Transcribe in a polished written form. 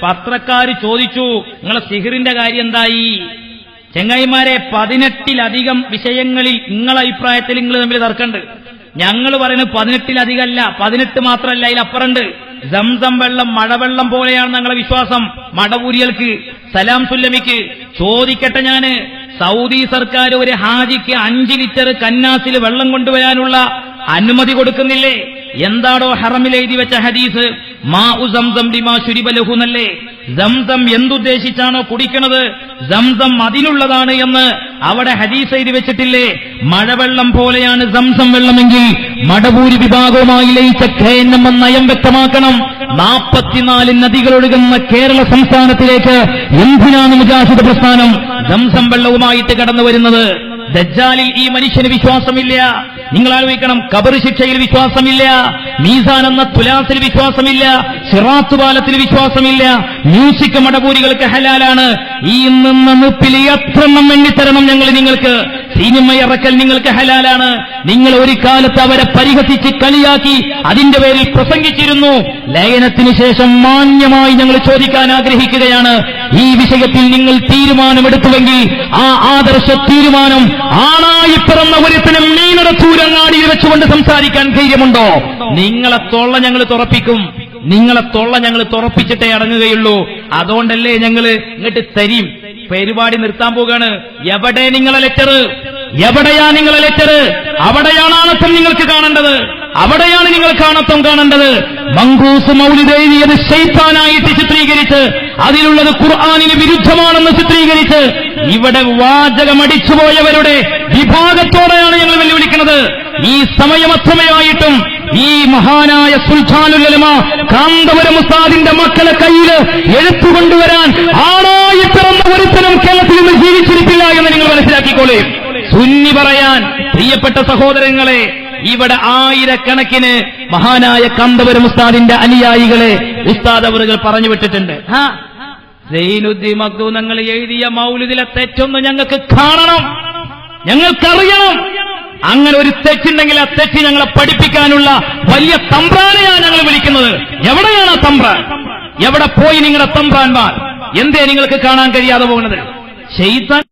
പത്രക്കാര് ചോദിച്ചു, നിങ്ങളെ സിഹിറിന്റെ കാര്യം എന്തായി? ചെങ്ങായിമാരെ, 18-ലധികം വിഷയങ്ങളിൽ നിങ്ങളെ അഭിപ്രായത്തിൽ നിങ്ങൾ തമ്മിൽ തർക്കമുണ്ട്. ഞങ്ങൾ പറയുന്നത് 18-ലധികമല്ല, 18 മാത്രമല്ല, അതിലപ്പുറമുണ്ട്. സംസം വെള്ളം മഴവെള്ളം പോലെയാണ് ഞങ്ങളെ വിശ്വാസം. മടവൂരികൾക്ക്, സലാം സുല്ലമിക്ക് ചോദിക്കട്ടെ, ഞാന് സൗദി സർക്കാർ ഒരു ഹാജിക്ക് 5 ലിറ്റർ കന്നാസിൽ വെള്ളം കൊണ്ടുവരാനുള്ള അനുമതി കൊടുക്കുന്നില്ലേ? എന്താടോ ഹറമിൽ എഴുതി വെച്ച ഹദീസ്? മാഉ സംസം ലിമാ ശുരിബ ലഹു എന്നല്ലേ? സംസം എന്തുദ്ദേശിച്ചാണോ കുടിക്കുന്നത്, സംസം അതിനുള്ളതാണ് എന്ന് അവിടെ ഹദീസ് എഴുതി വെച്ചിട്ടില്ലേ? മഴവെള്ളം പോലെയാണ് സംസം വെള്ളമെങ്കിൽ മടവൂരി വിഭാഗവുമായി ലയിച്ച KNM നയം വ്യക്തമാക്കണം. 44 നദികൾ ഒഴുകുന്ന കേരള സംസ്ഥാനത്തിലേക്ക് എന്തിനാണ് മുജാഹിദ് പ്രസ്ഥാനം സംസം വെള്ളവുമായിട്ട് കടന്നു വരുന്നത്? ദജ്ജാലിൽ ഈ മനുഷ്യന് വിശ്വാസമില്ല. നിങ്ങൾ ആലോചിക്കണം, ഖബർ ശിക്ഷയിൽ വിശ്വാസമില്ല, മീസാൻ എന്ന തുലാസിൽ വിശ്വാസമില്ല, സിറാത്ത് പാലത്തിൽ വിശ്വാസമില്ല. മ്യൂസിക് മടപൂരികൾക്ക് ഹലാലാണ്. ഈ നിന്ന നിപ്പിൽ എത്രണ്ണം എണ്ണിത്തരണം ഞങ്ങൾ നിങ്ങൾക്ക്? സിനിമ ഇറക്കൽ നിങ്ങൾക്ക് ഹലാലാണ്. നിങ്ങൾ ഒരു കാലത്ത് അവരെ പരിഹസിച്ച് കളിയാക്കി അതിന്റെ പേരിൽ പ്രസംഗിച്ചിരുന്നു. ലയനത്തിന് ശേഷം മാന്യമായി ഞങ്ങൾ ചോദിക്കാൻ ആഗ്രഹിക്കുകയാണ്, ഈ വിഷയത്തിൽ നിങ്ങൾ തീരുമാനമെടുത്തുവെങ്കിൽ ആ ആദർശ തീരുമാനം ആണായി പിറന്ന ഒരുത്തിനും മീനടത്തൂരങ്ങാടിയിൽ വെച്ചുകൊണ്ട് സംസാരിക്കാൻ ധൈര്യമുണ്ടോ? നിങ്ങളെ തൊള്ള ഞങ്ങൾ തുറപ്പിക്കും. നിങ്ങളെ തൊള്ള ഞങ്ങൾ തുറപ്പിച്ചിട്ടേ അടങ്ങുകയുള്ളൂ. അതുകൊണ്ടല്ലേ ഞങ്ങൾ ഇങ്ങോട്ട് തരും. പരിപാടി നിർത്താൻ പോവുകയാണ്. എവിടെ നിങ്ങളെ ലെറ്റർ? എവിടെയാ നിങ്ങളെ ലെറ്റർ? അവിടെയാണ് ആണത്വം നിങ്ങൾക്ക് കാണേണ്ടത്. അവിടെയാണ് നിങ്ങൾ കാണത്വം കാണേണ്ടത്. മങ്കൂസ് മൗലിദ് എഴുതിയത് ശൈത്താനായിട്ട് ചിത്രീകരിച്ച്, അതിലുള്ളത് ഖുർആനിന് വിരുദ്ധമാണെന്ന് ചിത്രീകരിച്ച്, ഇവിടെ വാചകമടിച്ചുപോയവരുടെ വിഭാഗത്തോടെയാണ് ഞങ്ങൾ വെല്ലുവിളിക്കുന്നത്. ഈ സമയമത്രമയായിട്ടും ഈ മഹാനായ സുൽത്താനുൽ ഉലമ കാന്തപുരം ഉസ്താദിന്റെ മക്കളെ കയ്യിൽ എഴുത്തുകൊണ്ടുവരാൻ ആണായി പിറന്ന ഒരുത്തനും കേരളത്തിൽ നിന്ന് ജീവിച്ചിരിപ്പില്ല എന്ന് നിങ്ങൾ മനസ്സിലാക്കിക്കോളേ. സുന്നി പറയാൻ പ്രിയപ്പെട്ട സഹോദരങ്ങളെ, ഇവിടെ ആയിരക്കണക്കിന് മഹാനായ കാന്തപുരം ഉസ്താദിന്റെ അനുയായികളെ ഉസ്താദ് അവറുകൾ പറഞ്ഞു വിട്ടിട്ടുണ്ട്. സൈനുദ്ദീൻ മഖ്ദൂം ഞങ്ങൾ എഴുതിയ മൗലിദിലെ തെറ്റൊന്ന് ഞങ്ങൾക്ക് കാണണം, ഞങ്ങൾക്കറിയണം. അങ്ങനെ ഒരു തെറ്റുണ്ടെങ്കിൽ ആ തെറ്റ് ഞങ്ങളെ പഠിപ്പിക്കാനുള്ള വലിയ തമ്പ്രാനെയാണ് ഞങ്ങൾ വിളിക്കുന്നത്. എവിടെയാണ് ആ തമ്പ്രാൻ? എവിടെ പോയി നിങ്ങളുടെ തമ്പ്രാൻമാർ? എന്തേ നിങ്ങൾക്ക് കാണാൻ കഴിയാതെ പോകുന്നത്? ശൈത്താൻ